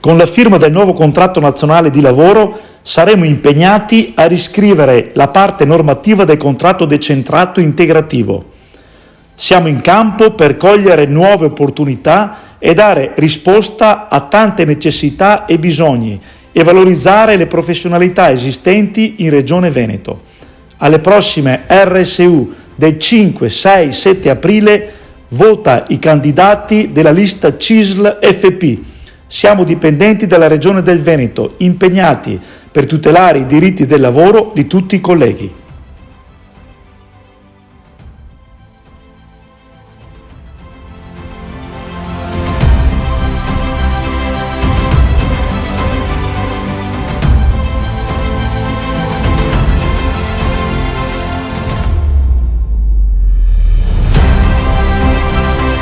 Con la firma del nuovo contratto nazionale di lavoro saremo impegnati a riscrivere la parte normativa del contratto decentrato integrativo. Siamo in campo per cogliere nuove opportunità e dare risposta a tante necessità e bisogni e valorizzare le professionalità esistenti in Regione Veneto. Alle prossime RSU del 5, 6, 7 aprile vota i candidati della lista CISL FP. Siamo dipendenti dalla Regione del Veneto, impegnati per tutelare i diritti del lavoro di tutti i colleghi.